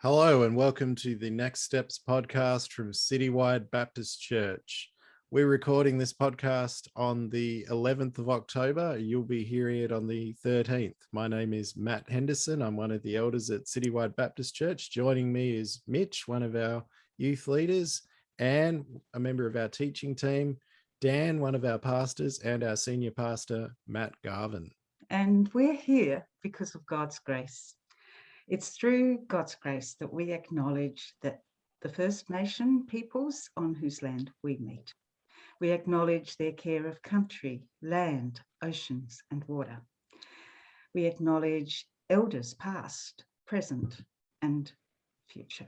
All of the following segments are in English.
Hello and welcome to the Next Steps podcast from Citywide Baptist Church. We're recording this podcast on the 11th of October. You'll be hearing it on the 13th. My name is Matt Henderson. I'm one of the elders at Citywide Baptist Church. Joining me is Mitch, one of our youth leaders, and a member of our teaching team, Dan, one of our pastors, and our senior pastor, Matt Garvin. And we're here because of God's grace. It's through God's grace that we acknowledge that the First Nation peoples on whose land we meet. We acknowledge their care of country, land, oceans, and water. We acknowledge elders past, present, and future.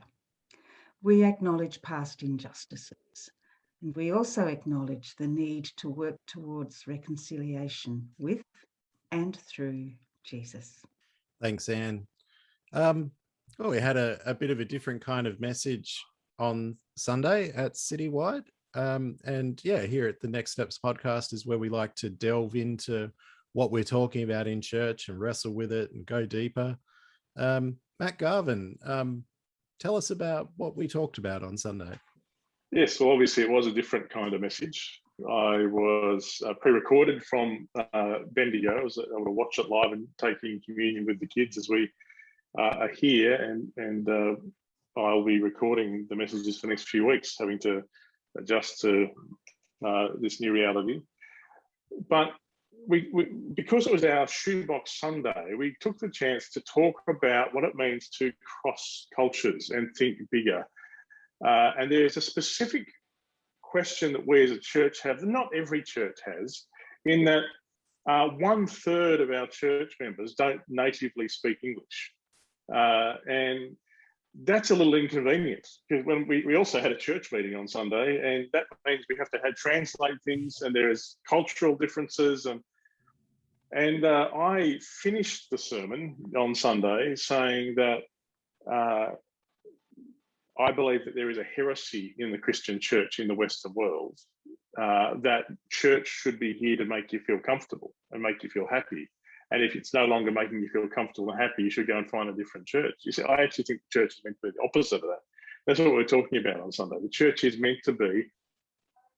We acknowledge past injustices. And we also acknowledge the need to work towards reconciliation with and through Jesus. Thanks, Anne. We had a bit of a different kind of message on Sunday at Citywide. Here at the Next Steps podcast is where we like to delve into what we're talking about in church and wrestle with it and go deeper. Matt Garvin, tell us about what we talked about on Sunday. Yes, well, obviously it was a different kind of message. I was pre-recorded from Bendigo. I was able to watch it live and taking communion with the kids as we are here, and I'll be recording the messages for the next few weeks, having to adjust to this new reality. But we because it was our Shoebox Sunday, we took the chance to talk about what it means to cross cultures and think bigger. And there's a specific question that we as a church have, that not every church has, in that 1/3 of our church members don't natively speak English. And that's a little inconvenient, because when we also had a church meeting on Sunday, and that means we have to translate things, and there's cultural differences. And I finished the sermon on Sunday saying that I believe that there is a heresy in the Christian church in the Western world, that church should be here to make you feel comfortable and make you feel happy. And if it's no longer making you feel comfortable and happy, you should go and find a different church. You see, I actually think the church is meant to be the opposite of that. That's what we're talking about on Sunday. The church is meant to be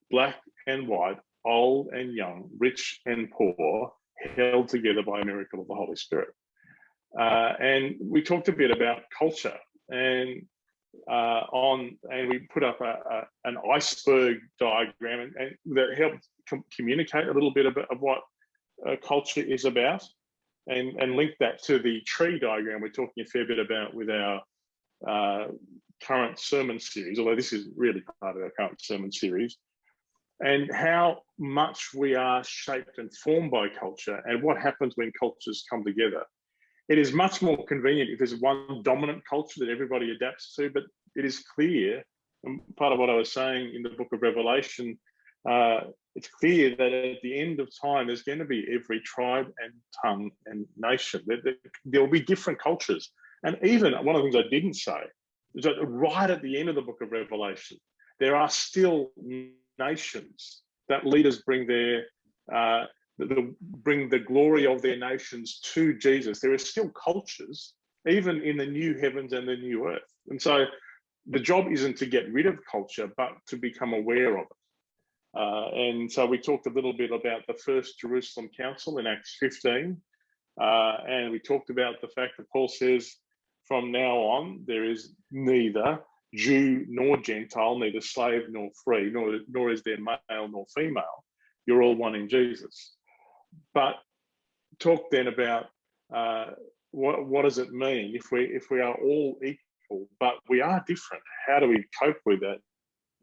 black and white, old and young, rich and poor, held together by a miracle of the Holy Spirit. And we talked a bit about culture, and we put up an iceberg diagram and that helped communicate a little bit of what culture is about, and link that to the tree diagram we're talking a fair bit about with our current sermon series, although this is really part of our current sermon series, and how much we are shaped and formed by culture and what happens when cultures come together. It is much more convenient if there's one dominant culture that everybody adapts to, but it is clear, and part of what I was saying in the book of Revelation, it's clear that at the end of time, there's going to be every tribe and tongue and nation. There will be different cultures. And even one of the things I didn't say is that right at the end of the book of Revelation, there are still nations that leaders bring bring the glory of their nations to Jesus. There are still cultures, even in the new heavens and the new earth. And so the job isn't to get rid of culture, but to become aware of it. And so we talked a little bit about the First Jerusalem Council in Acts 15. And we talked about the fact that Paul says, from now on, there is neither Jew nor Gentile, neither slave nor free, nor is there male nor female. You're all one in Jesus. But talk then about what does it mean if we are all equal, but we are different? How do we cope with that?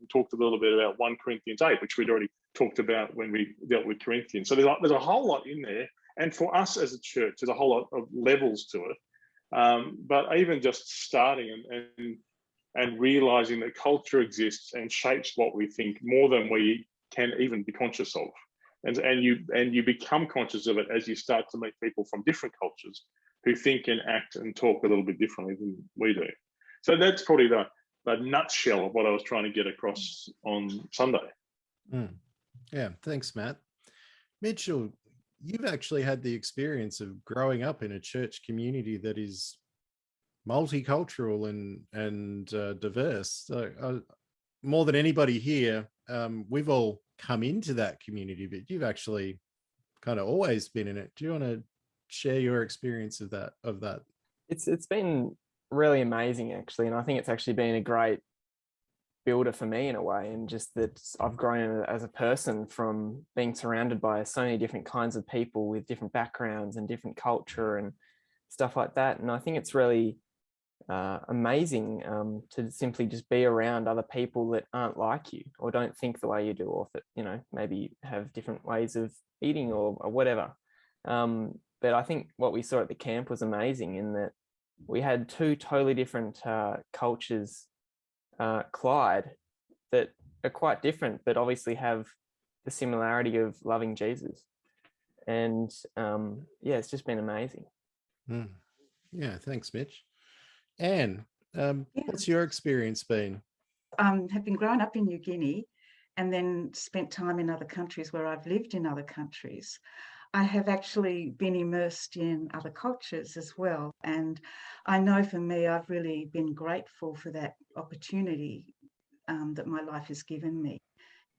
We talked a little bit about 1 Corinthians 8, which we'd already talked about when we dealt with Corinthians. So there's a whole lot in there. And for us as a church, there's a whole lot of levels to it. But even just starting and realizing that culture exists and shapes what we think more than we can even be conscious of. And you become conscious of it as you start to meet people from different cultures who think and act and talk a little bit differently than we do. So that's probably the nutshell of what I was trying to get across on Sunday. Yeah, thanks, Matt. Mitchell, you've actually had the experience of growing up in a church community that is multicultural and diverse. More than anybody here, we've all come into that community, but you've actually kind of always been in it. Do you want to share your experience of that? It's been really amazing, actually, and I think it's actually been a great builder for me in a way, and just that I've grown as a person from being surrounded by so many different kinds of people with different backgrounds and different culture and stuff like that. And I think it's really amazing to simply just be around other people that aren't like you or don't think the way you do, or that, you know, maybe have different ways of eating or whatever. But I think what we saw at the camp was amazing in that we had two totally different cultures collide that are quite different, but obviously have the similarity of loving Jesus. And yeah, it's just been amazing. Yeah, thanks, Mitch. Anne, what's your experience been? Have been growing up in New Guinea and then spent time in other countries where I've lived in other countries. I have actually been immersed in other cultures as well. And I know for me, I've really been grateful for that opportunity that my life has given me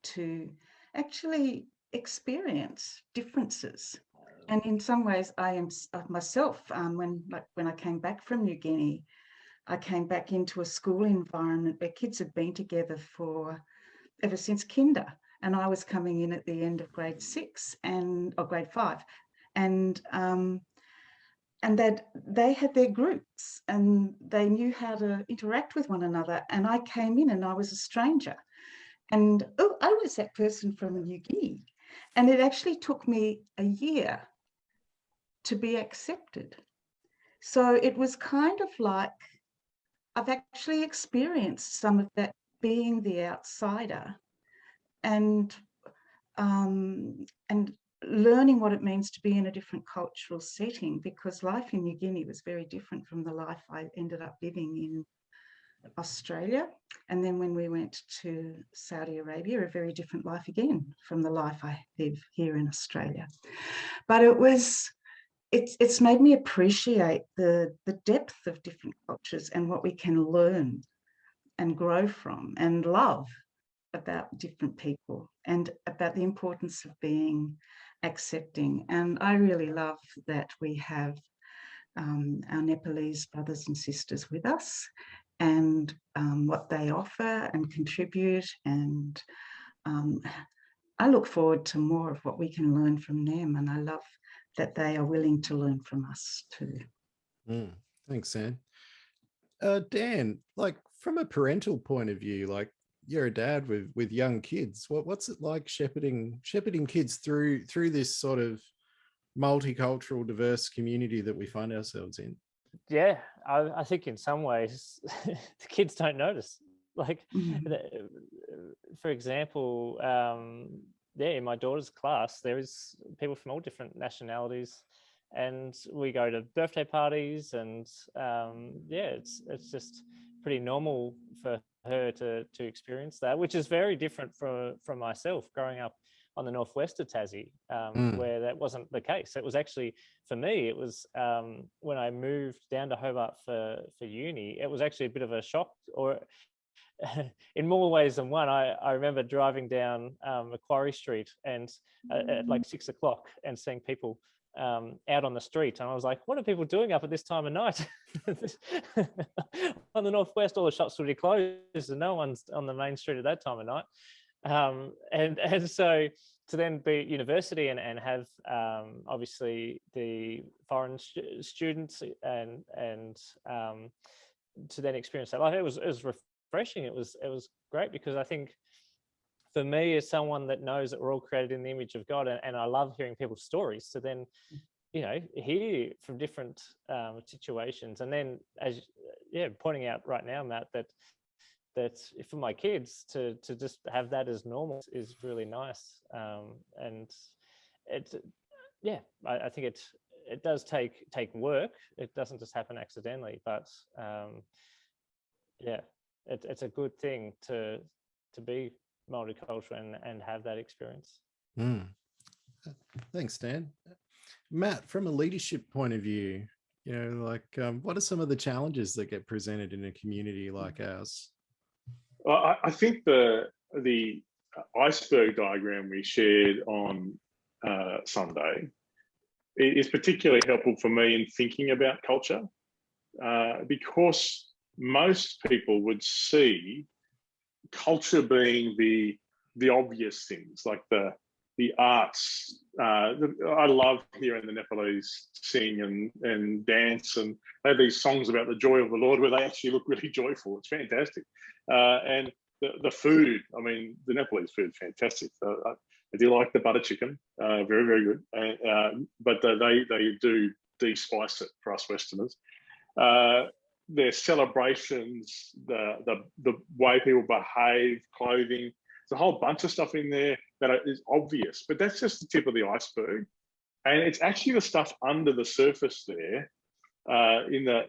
to actually experience differences. And in some ways, I am myself, when I came back from New Guinea, I came back into a school environment where kids had been together ever since kinder. And I was coming in at the end of grade 6 or grade 5. And that they had their groups and they knew how to interact with one another. And I came in and I was a stranger. And I was that person from New Guinea. And it actually took me a year to be accepted. So it was kind of like, I've actually experienced some of that, being the outsider and learning what it means to be in a different cultural setting, because life in New Guinea was very different from the life I ended up living in Australia. And then when we went to Saudi Arabia, a very different life again from the life I live here in Australia. But it's made me appreciate the depth of different cultures and what we can learn and grow from and love about different people, and about the importance of being accepting. And I really love that we have our Nepalese brothers and sisters with us, and what they offer and contribute. And I look forward to more of what we can learn from them. And I love that they are willing to learn from us too. Thanks, Anne. Dan, like from a parental point of view, like you're a dad with young kids. What's it like shepherding kids through this sort of multicultural, diverse community that we find ourselves in? Yeah, I think in some ways the kids don't notice. Like, for example, in my daughter's class, there is people from all different nationalities, and we go to birthday parties, and it's just pretty normal for her to experience that, which is very different from myself growing up on the northwest of Tassie, where that wasn't the case. It was actually, for me, it was when I moved down to Hobart for uni, it was actually a bit of a shock, or in more ways than one. I remember driving down Macquarie Street and at like 6 o'clock and seeing people out on the street, and I was like, what are people doing up at this time of night? On the northwest, all the shops would be closed and no one's on the main street at that time of night. And so to then be at university and have obviously the foreign students and to then experience that life, it was refreshing. It was great, because I think for me, as someone that knows that we're all created in the image of God, and I love hearing people's stories, so then, you know, hear from different situations, and then pointing out right now, Matt, that for my kids to just have that as normal is really nice. And I think it does take work. It doesn't just happen accidentally, but it's a good thing to be multicultural and have that experience. Thanks, Dan. Matt, from a leadership point of view, What are some of the challenges that get presented in a community like ours? Well, I think the iceberg diagram we shared on Sunday is particularly helpful for me in thinking about culture, because most people would see culture being the obvious things, like the arts. I love hearing the Nepalese sing and dance, and they have these songs about the joy of the Lord where they actually look really joyful. It's fantastic. And the food, I mean, the Nepalese food is fantastic. I do like the butter chicken, very, very good. But they do de-spice it for us Westerners. Their celebrations, the way people behave, clothing, there's a whole bunch of stuff in there that is obvious, but that's just the tip of the iceberg. And it's actually the stuff under the surface there in the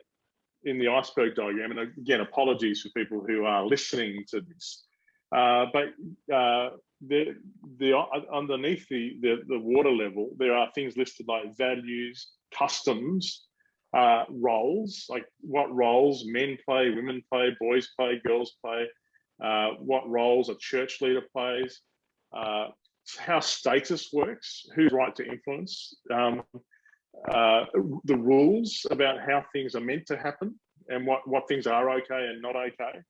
iceberg diagram. And again, apologies for people who are listening to this. But underneath the water level, there are things listed like values, customs, roles, like what roles men play, women play, boys play, girls play, what roles a church leader plays, how status works, who's right to influence, the rules about how things are meant to happen and what things are okay and not okay.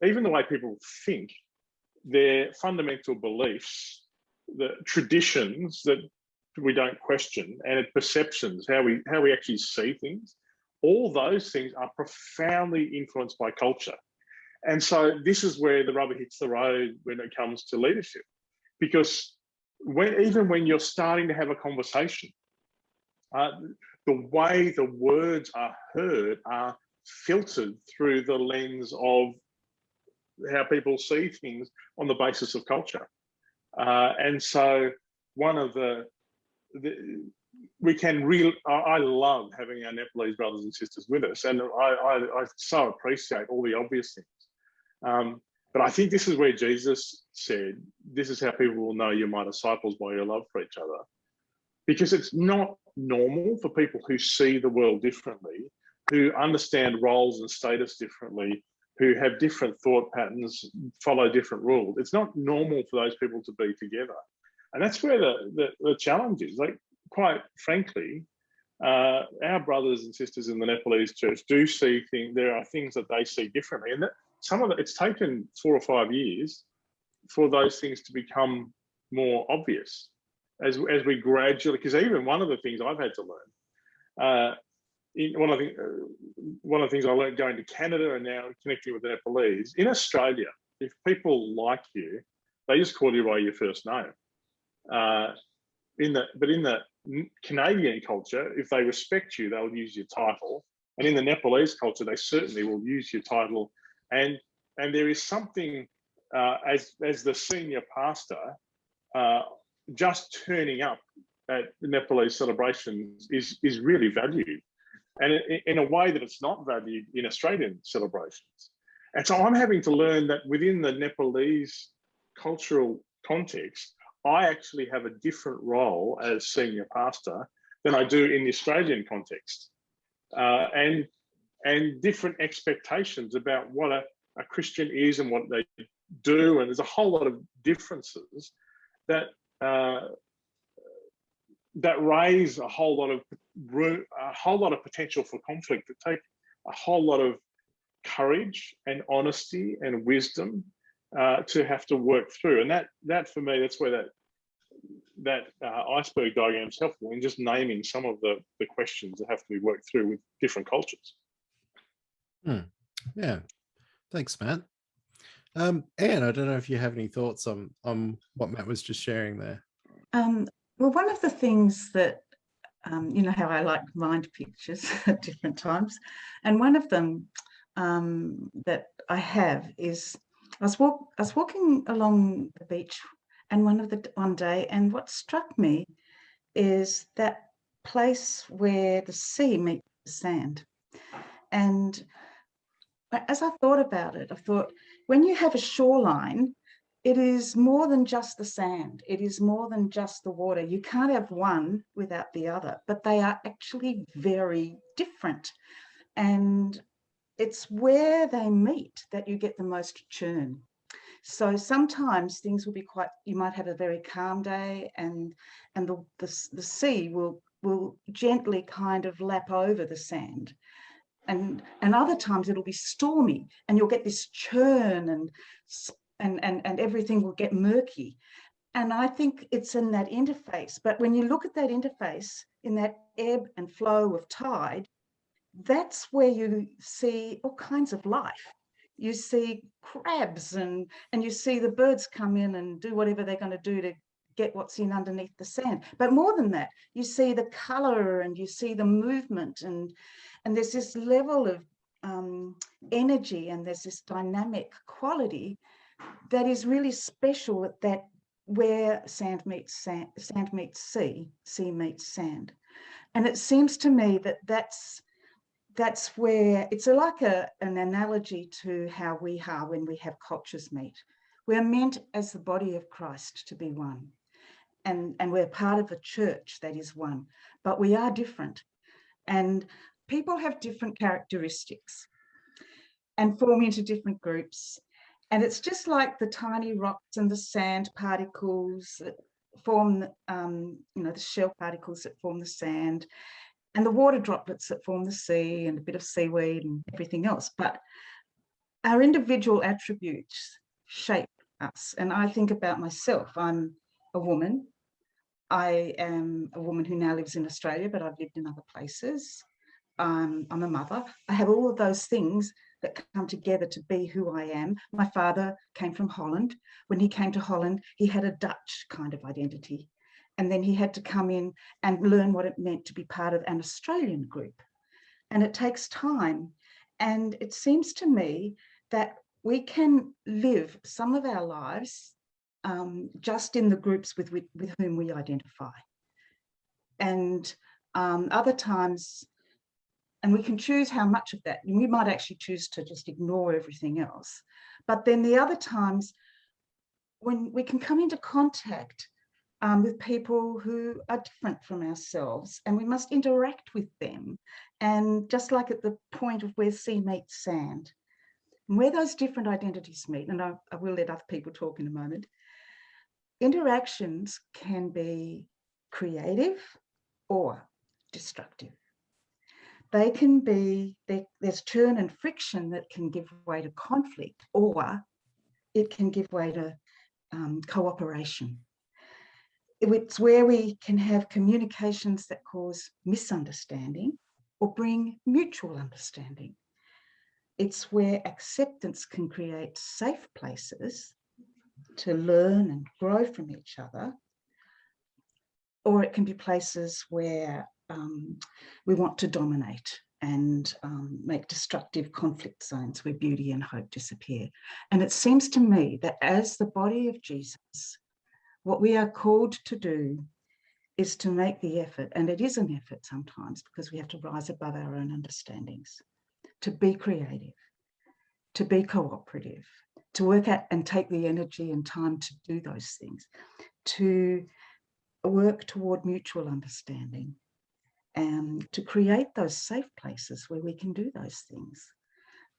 Even the way people think, their fundamental beliefs, the traditions that we don't question, and perceptions, how we actually see things, all those things are profoundly influenced by culture. And so this is where the rubber hits the road when it comes to leadership, because even when you're starting to have a conversation, the way the words are heard are filtered through the lens of how people see things on the basis of culture. And so one of I love having our Nepalese brothers and sisters with us, and I so appreciate all the obvious things. But I think this is where Jesus said, this is how people will know you're my disciples, by your love for each other. Because it's not normal for people who see the world differently, who understand roles and status differently, who have different thought patterns, follow different rules. It's not normal for those people to be together. And that's where the challenge is. Like, quite frankly, our brothers and sisters in the Nepalese church do see things, there are things that they see differently. And that some of it, it's taken 4 or 5 years for those things to become more obvious as we gradually, because even one of the things I've had to learn, one of the things I learned going to Canada and now connecting with the Nepalese, in Australia, if people like you, they just call you by your first name. But in the Canadian culture, if they respect you, they'll use your title. And in the Nepalese culture, they certainly will use your title. And there is something, as the senior pastor, just turning up at the Nepalese celebrations is really valued, and in a way that it's not valued in Australian celebrations. And so I'm having to learn that within the Nepalese cultural context, I actually have a different role as senior pastor than I do in the Australian context, and different expectations about what a Christian is and what they do. And there's a whole lot of differences that raise a whole lot of potential for conflict, that take a whole lot of courage and honesty and wisdom to have to work through. And that for me, that's where that iceberg diagram is helpful in just naming some of the questions that have to be worked through with different cultures. Yeah, thanks, Matt. Anne, I don't know if you have any thoughts on what Matt was just sharing there. Well, one of the things that, you know how I like mind pictures at different times, and one of them that I have is I was walking along the beach and one day, and what struck me is that place where the sea meets the sand. And as I thought about it, I thought, when you have a shoreline, it is more than just the sand. It is more than just the water. You can't have one without the other, but they are actually very different. And it's where they meet that you get the most churn. So sometimes things will be quite, you might have a very calm day, and the sea will gently kind of lap over the sand. And other times it'll be stormy and you'll get this churn, and everything will get murky. And I think it's in that interface. But when you look at that interface, in that ebb and flow of tide, that's where you see all kinds of life. You see crabs, and you see the birds come in and do whatever they're going to do to get what's in underneath the sand. But more than that, you see the color and you see the movement, and there's this level of energy, and there's this dynamic quality that is really special, at that where sand meets sea, sea meets sand. And it seems to me that that's where it's like an analogy to how we are when we have cultures meet. We're meant as the body of Christ to be one. And we're part of a church that is one, but we are different. And people have different characteristics and form into different groups. And it's just like the tiny rocks and the sand particles that form, the shell particles that form the sand, and the water droplets that form the sea, and a bit of seaweed and everything else. But our individual attributes shape us. And I think about myself. I'm a woman. I am a woman who now lives in Australia, but I've lived in other places. I'm a mother. I have all of those things that come together to be who I am. My father came from Holland. When he came to Holland, he had a Dutch kind of identity. And then he had to come in and learn what it meant to be part of an Australian group. And it takes time. And it seems to me that we can live some of our lives just in the groups with whom we identify. And other times, and we can choose how much of that. We might actually choose to just ignore everything else. But then the other times, when we can come into contact with people who are different from ourselves, and we must interact with them. And just like at the point of where sea meets sand, and where those different identities meet, and I will let other people talk in a moment, interactions can be creative or destructive. They can be, there's churn and friction that can give way to conflict, or it can give way to cooperation. It's where we can have communications that cause misunderstanding or bring mutual understanding. It's where acceptance can create safe places to learn and grow from each other, or it can be places where we want to dominate and make destructive conflict zones where beauty and hope disappear. And it seems to me that as the body of Jesus, what we are called to do is to make the effort, and it is an effort sometimes because we have to rise above our own understandings, to be creative, to be cooperative, to work out and take the energy and time to do those things, to work toward mutual understanding, and to create those safe places where we can do those things.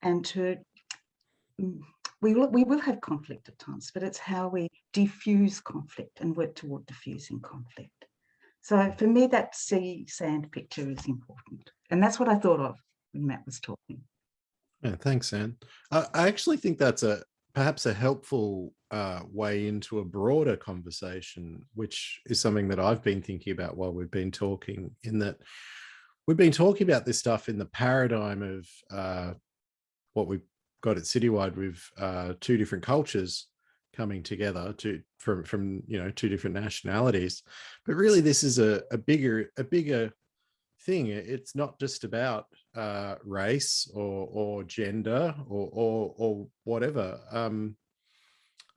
And to, we will have conflict at times, but it's how we diffuse conflict and work toward diffusing conflict. So for me, that sea sand picture is important. And that's what I thought of when Matt was talking. Yeah, thanks, Anne. I actually think that's perhaps a helpful way into a broader conversation, which is something that I've been thinking about while we've been talking, in that we've been talking about this stuff in the paradigm of what we've got at Citywide with two different cultures coming together from two different nationalities. But really, this is a bigger thing. It's not just about race or gender or whatever.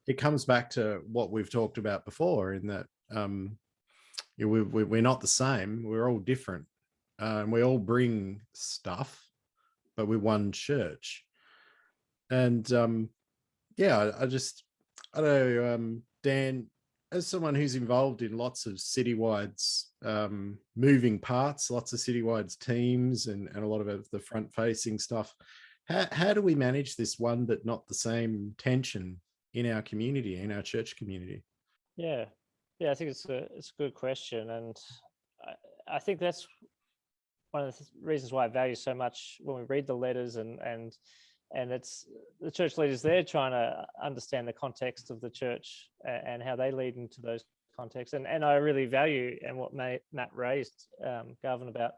It comes back to what we've talked about before, in that we're not the same. We're all different, and we all bring stuff, but we're one church. And I know, Dan, as someone who's involved in lots of Citywide's moving parts, lots of Citywide's teams and a lot of the front facing stuff, how do we manage this one but not the same tension in our community, in our church community? Yeah, I think it's a good question, and I think that's one of the reasons why I value so much when we read the letters, and it's the church leaders there trying to understand the context of the church and how they lead into those contexts. And I really value, and what Matt raised, Garvin, about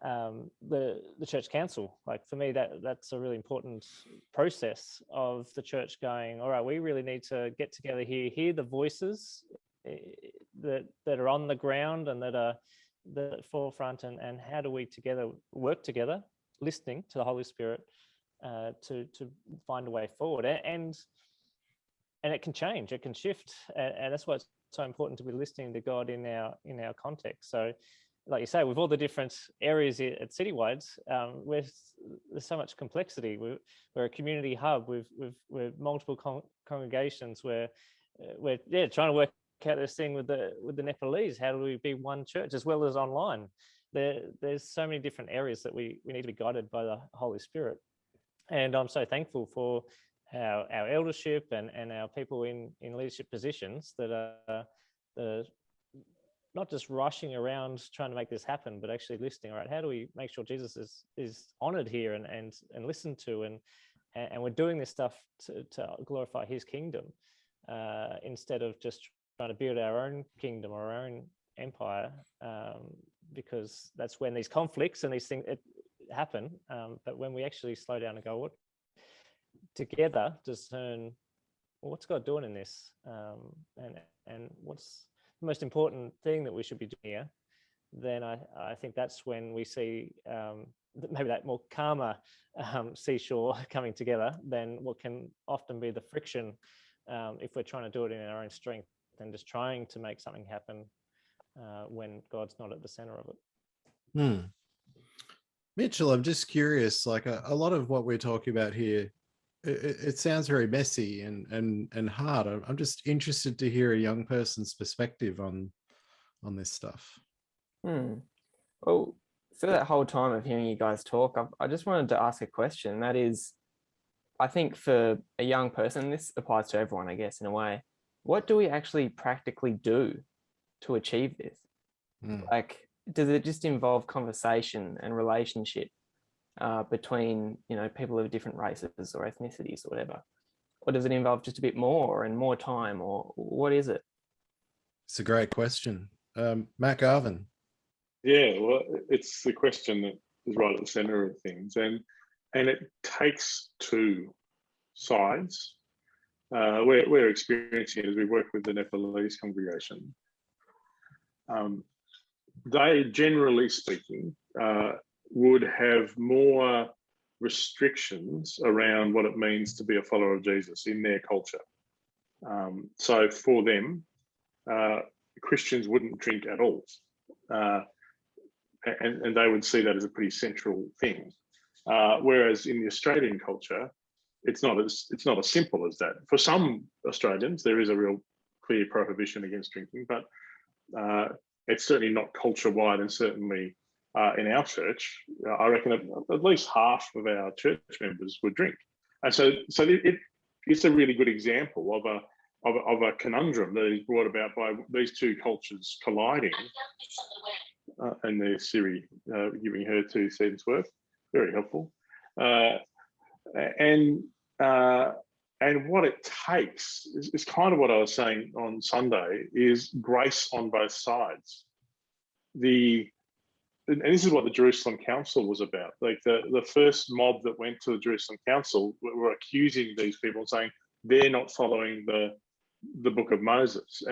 the church council. Like, for me, that's a really important process of the church going, all right, we really need to get together here, hear the voices that are on the ground and that are the forefront, and how do we together work together, listening to the Holy Spirit to find a way forward. And it can change, it can shift, and that's why it's so important to be listening to God in our context. So, like you say, with all the different areas at Citywide, there's so much complexity. We're a community hub with multiple congregations. We're trying to work out this thing with the Nepalese. How do we be one church as well as online? There's so many different areas that we need to be guided by the Holy Spirit. And I'm so thankful for our eldership and our people in leadership positions that are not just rushing around trying to make this happen, but actually listening. All right, how do we make sure Jesus is honored here and listened to, and we're doing this stuff to glorify his kingdom, instead of just trying to build our own kingdom or our own empire, because that's when these conflicts and these things happen. But when we actually slow down and go, what together discern, well, what's God doing in this, and what's the most important thing that we should be doing here, then I think that's when we see maybe that more calmer seashore coming together than what can often be the friction if we're trying to do it in our own strength and just trying to make something happen when God's not at the center of it. Mitchell, I'm just curious, like a lot of what we're talking about here, it sounds very messy and hard. I'm just interested to hear a young person's perspective on this stuff. Well, for that whole time of hearing you guys talk, I just wanted to ask a question. That is, I think for a young person, this applies to everyone, I guess, in a way. What do we actually practically do to achieve this? Like, does it just involve conversation and relationship between, people of different races or ethnicities or whatever? Or does it involve just a bit more and more time, or what is it? It's a great question. Matt Garvin. Yeah, well, it's the question that is right at the center of things. And it takes two sides. We're experiencing it as we work with the Nepalese congregation. They, generally speaking, would have more restrictions around what it means to be a follower of Jesus in their culture. So for them, Christians wouldn't drink at all. And they would see that as a pretty central thing. Whereas in the Australian culture, it's not as simple as that. For some Australians, there is a real clear prohibition against drinking, but it's certainly not culture-wide, and certainly in our church, I reckon at least half of our church members would drink. And so it's a really good example of a conundrum that is brought about by these two cultures colliding. And there's Siri giving her 2 cents worth, very helpful. And what it takes is kind of what I was saying on Sunday, is grace on both sides. And this is what the Jerusalem Council was about. Like the first mob that went to the Jerusalem Council were accusing these people and saying they're not following the book of Moses.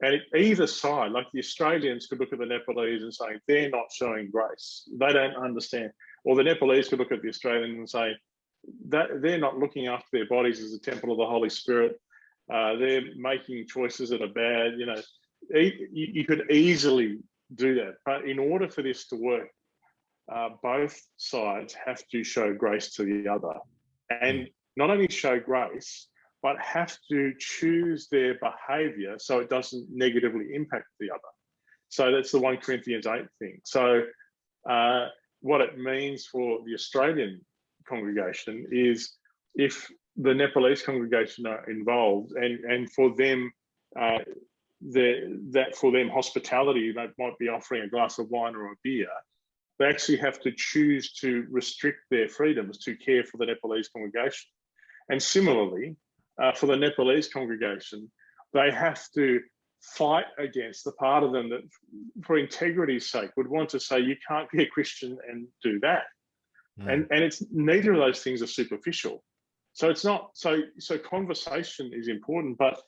And either side, like the Australians could look at the Nepalese and say they're not showing grace. They don't understand. Or the Nepalese could look at the Australians and say that they're not looking after their bodies as a temple of the Holy Spirit. They're making choices that are bad. You could easily do that. But in order for this to work, both sides have to show grace to the other. And not only show grace, but have to choose their behaviour so it doesn't negatively impact the other. So that's the 1 Corinthians 8 thing. So what it means for the Australian congregation is if the Nepalese congregation are involved, and for them, for them hospitality, they might be offering a glass of wine or a beer, they actually have to choose to restrict their freedoms to care for the Nepalese congregation. And similarly, for the Nepalese congregation, they have to fight against the part of them that, for integrity's sake, would want to say, you can't be a Christian and do that. And it's neither of those things are superficial. So it's not, so conversation is important, but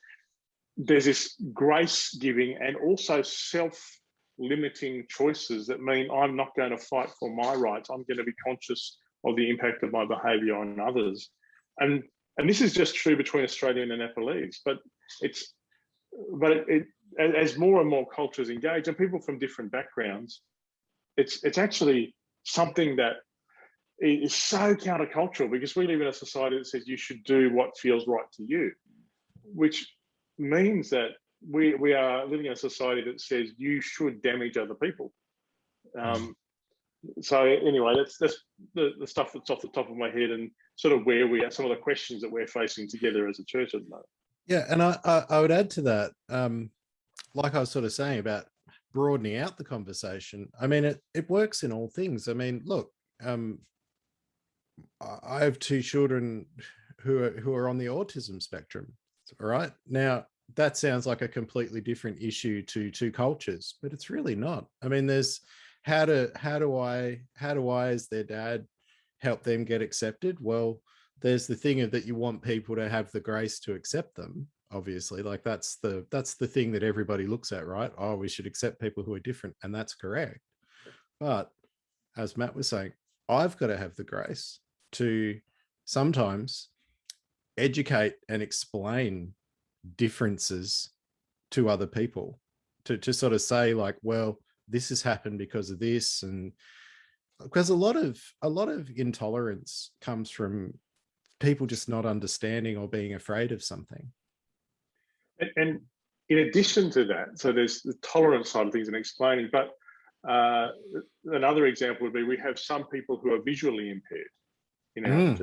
there's this grace giving and also self-limiting choices that mean I'm not going to fight for my rights. I'm going to be conscious of the impact of my behaviour on others. And this is just true between Australian and Nepalese, but as more and more cultures engage, and people from different backgrounds, it's actually something that is so countercultural, because we live in a society that says you should do what feels right to you, which means that we are living in a society that says you should damage other people. So anyway, that's the stuff that's off the top of my head, and sort of where we are, some of the questions that we're facing together as a church at the moment. Yeah, and I would add to that, like I was sort of saying about broadening out the conversation. I mean, it works in all things. I mean, look, I have 2 children who are on the autism spectrum. All right, now that sounds like a completely different issue to 2 cultures, but it's really not. I mean, there's how do I as their dad help them get accepted? Well, there's the thing of that you want people to have the grace to accept them. Obviously, like that's the thing that everybody looks at, right? Oh, we should accept people who are different, and that's correct. But as Matt was saying, I've got to have the grace to sometimes educate and explain differences to other people, to sort of say like, well, this has happened because of this, and because a lot of intolerance comes from people just not understanding or being afraid of something. And in addition to that, so there's the tolerance side of things and explaining, but another example would be we have some people who are visually impaired, you know,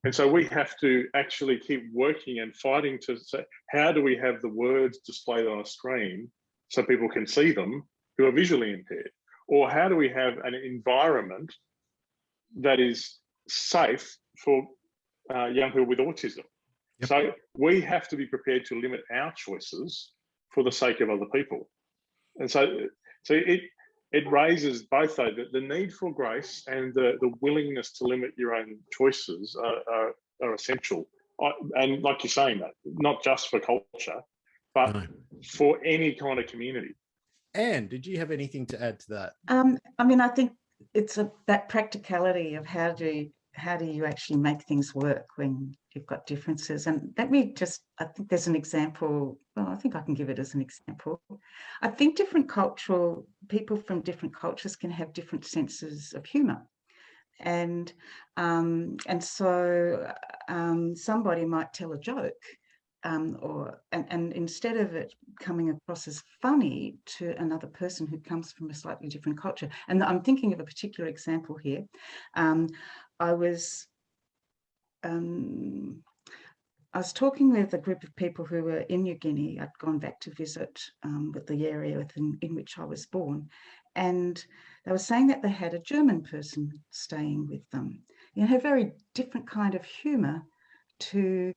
and so we have to actually keep working and fighting to say, how do we have the words displayed on a screen so people can see them who are visually impaired? Or how do we have an environment that is safe for young people with autism? Yep. So we have to be prepared to limit our choices for the sake of other people. And so it raises both though, the need for grace and the willingness to limit your own choices are essential. And like you're saying, that not just for culture, but for any kind of community. Anne, did you have anything to add to that? I mean, I think it's that practicality of how do you actually make things work when you've got differences. And let me just, I think there's an example, well, I think I can give it as an example. I think people from different cultures can have different senses of humour. And so somebody might tell a joke, and instead of it coming across as funny to another person who comes from a slightly different culture, and I'm thinking of a particular example here. I was talking with a group of people who were in New Guinea. I'd gone back to visit with the area in which I was born, and they were saying that they had a German person staying with them. You know, a very different kind of humour to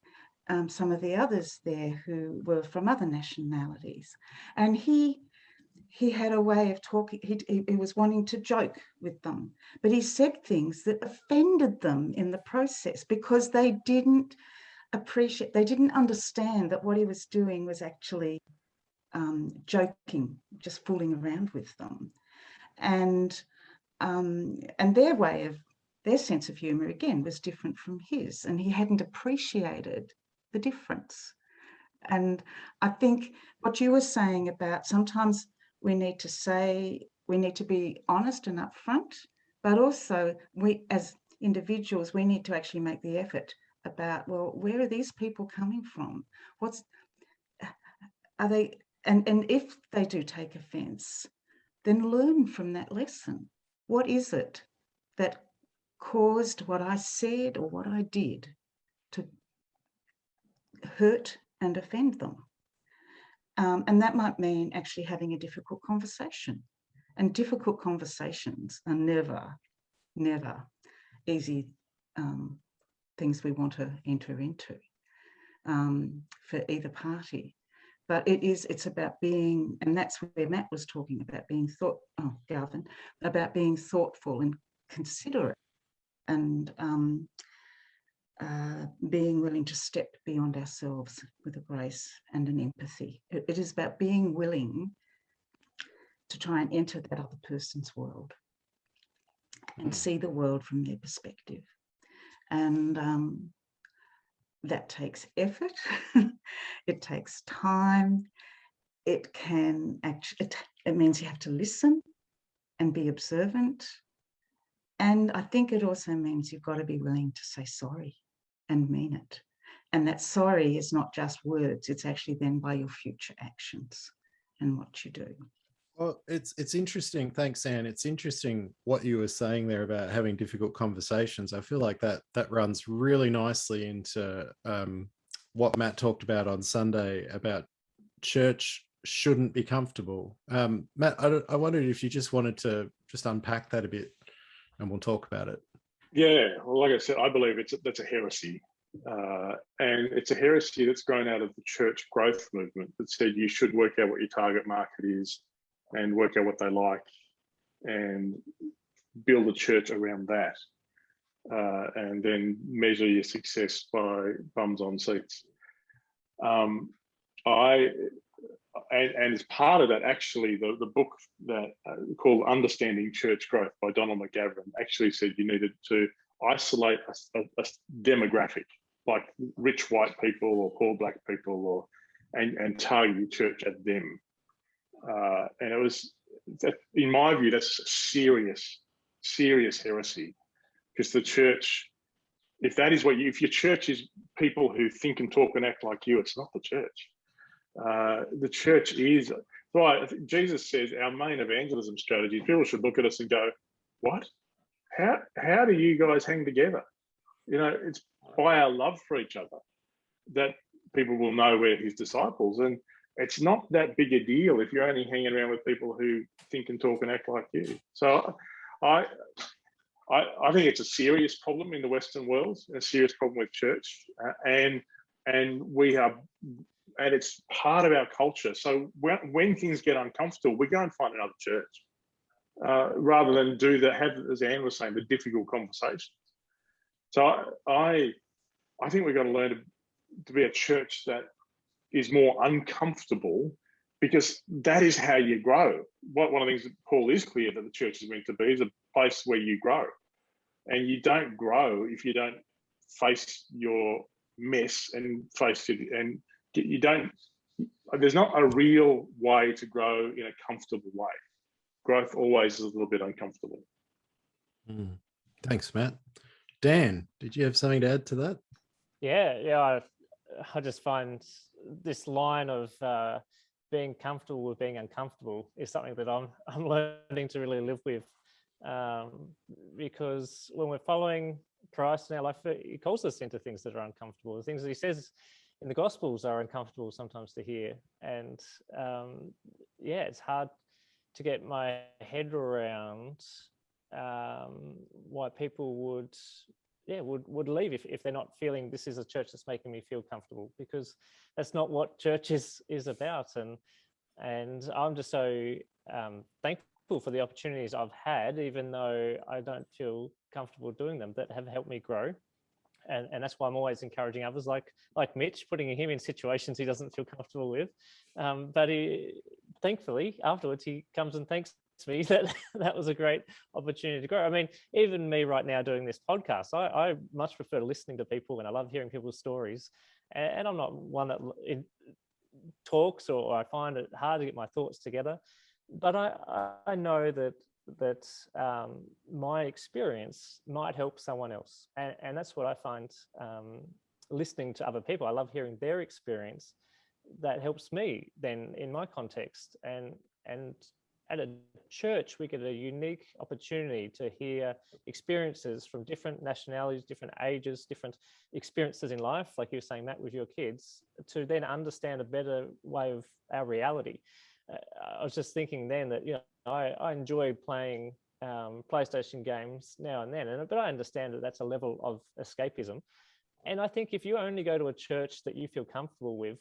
some of the others there who were from other nationalities. And he had a way of talking. He was wanting to joke with them, but he said things that offended them in the process because they didn't understand that what he was doing was actually joking, just fooling around with them. And their sense of humour again was different from his, and he hadn't appreciated the difference. And I think what you were saying about sometimes we need to be honest and upfront, but also we as individuals, we need to actually make the effort about, well, where are these people coming from? Are they, and if they do take offence, then learn from that lesson. What is it that caused what I said or what I did to hurt and offend them? And that might mean actually having a difficult conversation. And difficult conversations are never easy things we want to enter into for either party. But it's about being, and that's where Matt was talking about being Garvin, about being thoughtful and considerate, and being willing to step beyond ourselves with a grace and an empathy. It is about being willing to try and enter that other person's world and see the world from their perspective. And that takes effort. It takes time. It can actually, it means you have to listen and be observant. And I think it also means you've got to be willing to say sorry and mean it. And that sorry is not just words, it's actually then by your future actions and what you do. Well, it's interesting. Thanks, Anne. It's interesting what you were saying there about having difficult conversations. I feel like that runs really nicely into what Matt talked about on Sunday about church shouldn't be comfortable. Matt, I wondered if you just wanted to just unpack that a bit, and we'll talk about it. Yeah, well, like I said, I believe that's a heresy. And it's a heresy that's grown out of the church growth movement that said you should work out what your target market is and work out what they like and build a church around that, and then measure your success by bums on seats. And as part of that, actually, the book that called Understanding Church Growth by Donald McGavran actually said you needed to isolate a demographic, like rich white people or poor black people, and target your church at them. And it was, in my view, that's a serious heresy, because the church, if your church is people who think and talk and act like you, it's not the church. The church is, right, Jesus says our main evangelism strategy, people should look at us and go, what? How do you guys hang together? You know, it's by our love for each other that people will know we're his disciples. And it's not that big a deal if you're only hanging around with people who think and talk and act like you. So I think it's a serious problem in the Western world, a serious problem with church, and it's part of our culture. So when things get uncomfortable, we go and find another church, rather than have, as Anne was saying, the difficult conversations. So I think we've got to learn to be a church that is more uncomfortable, because that is how you grow. One of the things that Paul is clear that the church is meant to be is a place where you grow. And you don't grow if you don't face your mess and face it, and you don't, there's not a real way to grow in a comfortable way. Growth always is a little bit uncomfortable. Thanks, Matt. Dan, did you have something to add to that? Yeah. I just find this line of being comfortable with being uncomfortable is something that I'm learning to really live with, because when we're following Christ in our life, he calls us into things that are uncomfortable. The things that he says in the Gospels are uncomfortable sometimes to hear, and it's hard to get my head around why people would leave if they're not feeling this is a church that's making me feel comfortable, because that's not what church is about. And I'm just so thankful for the opportunities I've had, even though I don't feel comfortable doing them, that have helped me grow. And that's why I'm always encouraging others, like Mitch, putting him in situations he doesn't feel comfortable with. But thankfully, afterwards, he comes and thanks me that was a great opportunity to grow. I mean, even me right now doing this podcast, I much prefer listening to people, and I love hearing people's stories. And I'm not one that talks, or I find it hard to get my thoughts together. But I know that that my experience might help someone else. And that's what I find listening to other people. I love hearing their experience. That helps me then in my context. And at a church, we get a unique opportunity to hear experiences from different nationalities, different ages, different experiences in life, like you were saying, Matt, with your kids, to then understand a better way of our reality. I was just thinking then that, you know, I enjoy playing PlayStation games now and then, but I understand that that's a level of escapism. And I think if you only go to a church that you feel comfortable with,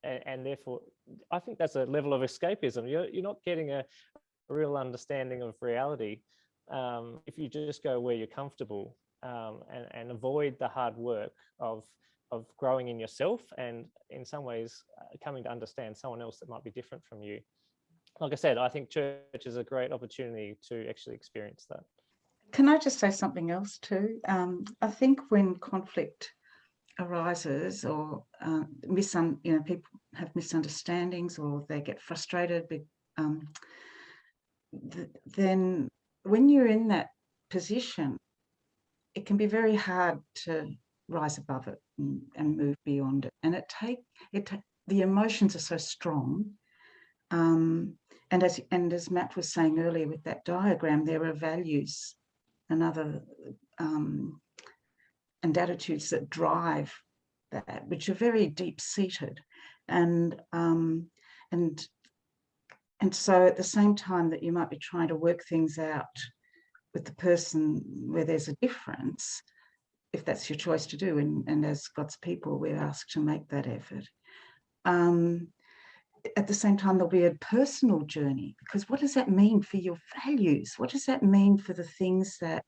and therefore, I think that's a level of escapism. You're not getting a real understanding of reality if you just go where you're comfortable and avoid the hard work of growing in yourself, and in some ways coming to understand someone else that might be different from you. Like I said, I think church is a great opportunity to actually experience that. Can I just say something else too? I think when conflict arises, or people have misunderstandings, or they get frustrated, then when you're in that position, it can be very hard to rise above it and move beyond it. And the emotions are so strong. And as Matt was saying earlier with that diagram, there are values and other and attitudes that drive that, which are very deep-seated. And so at the same time that you might be trying to work things out with the person where there's a difference, if that's your choice to do, and as God's people, we're asked to make that effort. At the same time, there'll be a personal journey, because what does that mean for your values? What does that mean for the things that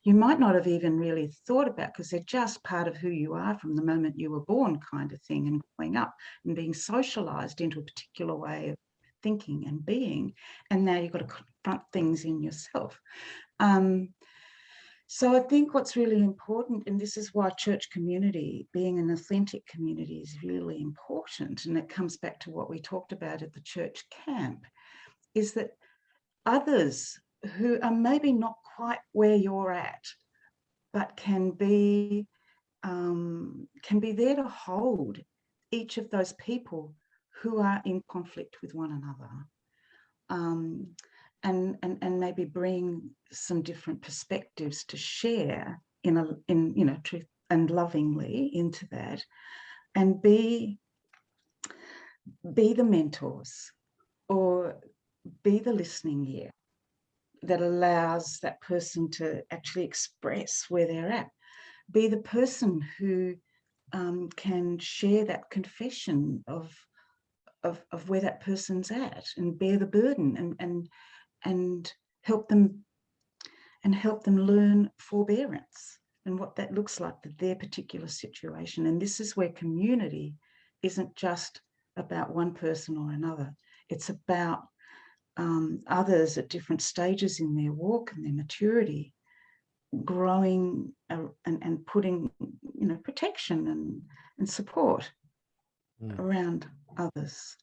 you might not have even really thought about, because they're just part of who you are from the moment you were born, kind of thing, and growing up and being socialized into a particular way of thinking and being, and now you've got to confront things in yourself. So I think what's really important, and this is why church community, being an authentic community, is really important, and it comes back to what we talked about at the church camp, is that others who are maybe not quite where you're at, but can be there to hold each of those people who are in conflict with one another, and maybe bring some different perspectives to share in truth and lovingly into that, and be the mentors or be the listening ear that allows that person to actually express where they're at. Be the person who can share that confession of where that person's at, and bear the burden, and help them learn forbearance and what that looks like for their particular situation. And this is where community isn't just about one person or another. It's about others at different stages in their walk and their maturity, growing and putting, protection and support around others.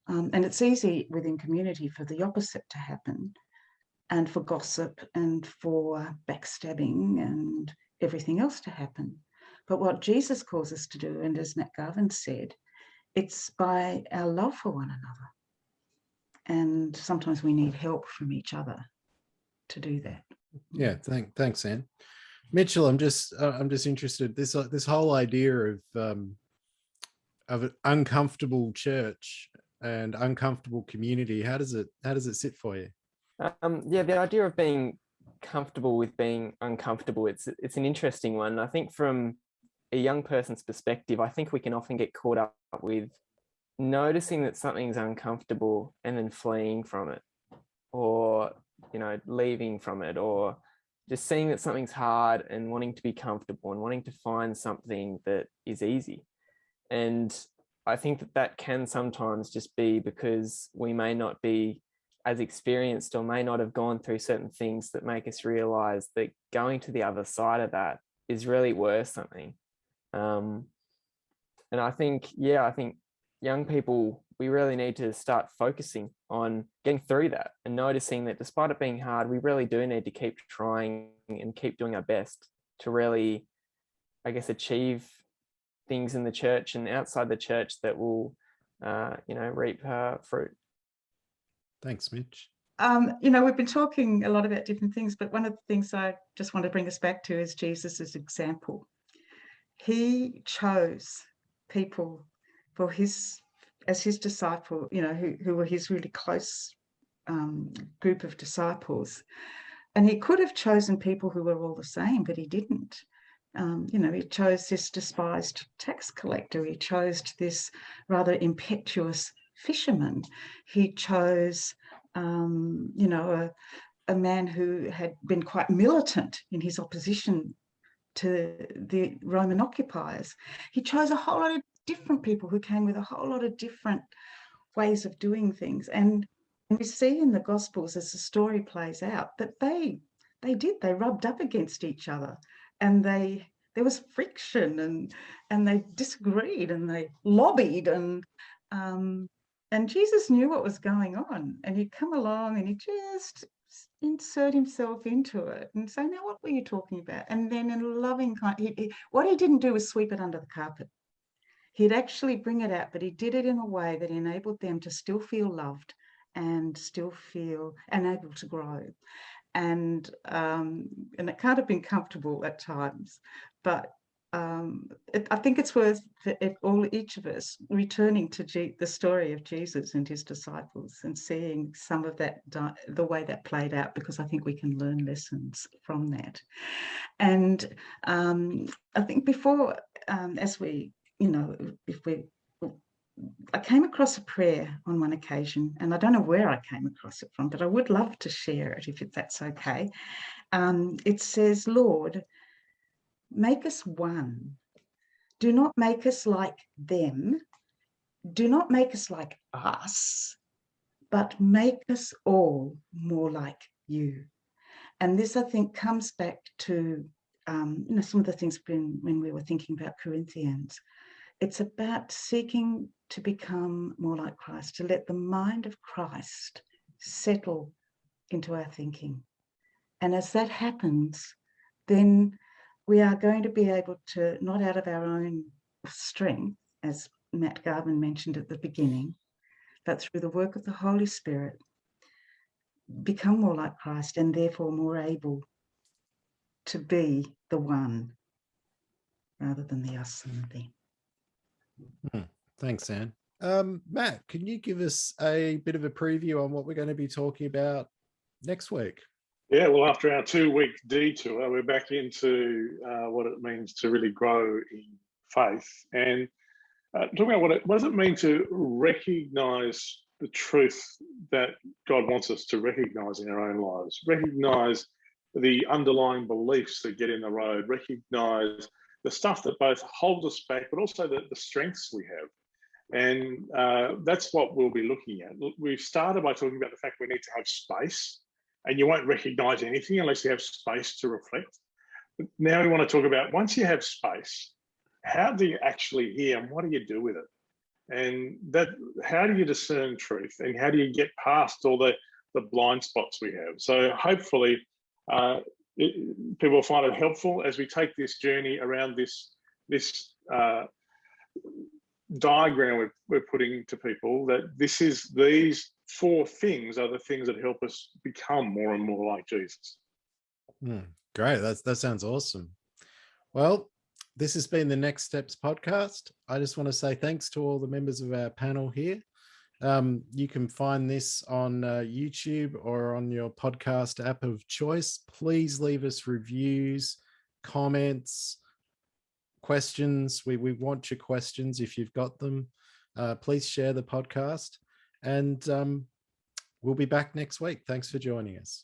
And it's easy within community for the opposite to happen, and for gossip and for backstabbing and everything else to happen. But what Jesus calls us to do, and as Matt Garvin said, it's by our love for one another. And sometimes we need help from each other to do that. Yeah, thanks, Anne. Mitchell, I'm just interested. This whole idea of an uncomfortable church and uncomfortable community, how does it sit for you? Yeah, the idea of being comfortable with being uncomfortable, it's an interesting one. I think from a young person's perspective, I think we can often get caught up with noticing that something's uncomfortable and then fleeing from it, or leaving from it, or just seeing that something's hard and wanting to be comfortable and wanting to find something that is easy. And I think that can sometimes just be because we may not be as experienced, or may not have gone through certain things that make us realize that going to the other side of that is really worth something. And I think young people, we really need to start focusing on getting through that and noticing that despite it being hard, we really do need to keep trying and keep doing our best to really, I guess, achieve things in the church and outside the church that will, reap fruit. Thanks, Mitch. We've been talking a lot about different things, but one of the things I just want to bring us back to is Jesus's example. He chose people as his disciple, who were his really close group of disciples. And he could have chosen people who were all the same, but he didn't. He chose this despised tax collector. He chose this rather impetuous fisherman. He chose, a man who had been quite militant in his opposition to the Roman occupiers. He chose a whole lot of different people who came with a whole lot of different ways of doing things. And we see in the Gospels as the story plays out that they rubbed up against each other, and there was friction, and they disagreed, and they lobbied, and Jesus knew what was going on, and he'd come along and he just insert himself into it and say, now what were you talking about? And then in a loving kind, what he didn't do was sweep it under the carpet. He'd actually bring it out, but he did it in a way that enabled them to still feel loved and still feel and able to grow. And it can't have been comfortable at times, but I think it's worth each of us returning to the story of Jesus and his disciples and seeing some of that, the way that played out, because I think we can learn lessons from that. And I think before, I came across a prayer on one occasion, and I don't know where I came across it from, but I would love to share it if that's okay. It says, Lord, make us one. Do not make us like them. Do not make us like us, but make us all more like you. And this, I think, comes back to some of the things when we were thinking about Corinthians. It's about seeking to become more like Christ, to let the mind of Christ settle into our thinking. And as that happens, then we are going to be able to, not out of our own strength, as Matt Garvin mentioned at the beginning, but through the work of the Holy Spirit, become more like Christ and therefore more able to be the one rather than the us and the them. Thanks, Anne. Matt, can you give us a bit of a preview on what we're going to be talking about next week? Yeah, well, after our 2-week detour, we're back into what it means to really grow in faith, and talking about what does it mean to recognise the truth that God wants us to recognise in our own lives, recognise the underlying beliefs that get in the road, recognise the stuff that both hold us back, but also the strengths we have. And that's what we'll be looking at. We've started by talking about the fact we need to have space, and you won't recognise anything unless you have space to reflect. But now we want to talk about, once you have space, how do you actually hear and what do you do with it? And how do you discern truth, and how do you get past all the blind spots we have? So hopefully people will find it helpful as we take this journey around this diagram we're putting to people, that these 4 things are the things that help us become more and more like Jesus. Great. That sounds awesome. Well, this has been the Next Steps podcast. I just want to say thanks to all the members of our panel here. You can find this on YouTube or on your podcast app of choice. Please leave us reviews, comments, questions. We want your questions if you've got them. Please share the podcast, and we'll be back next week. Thanks for joining us.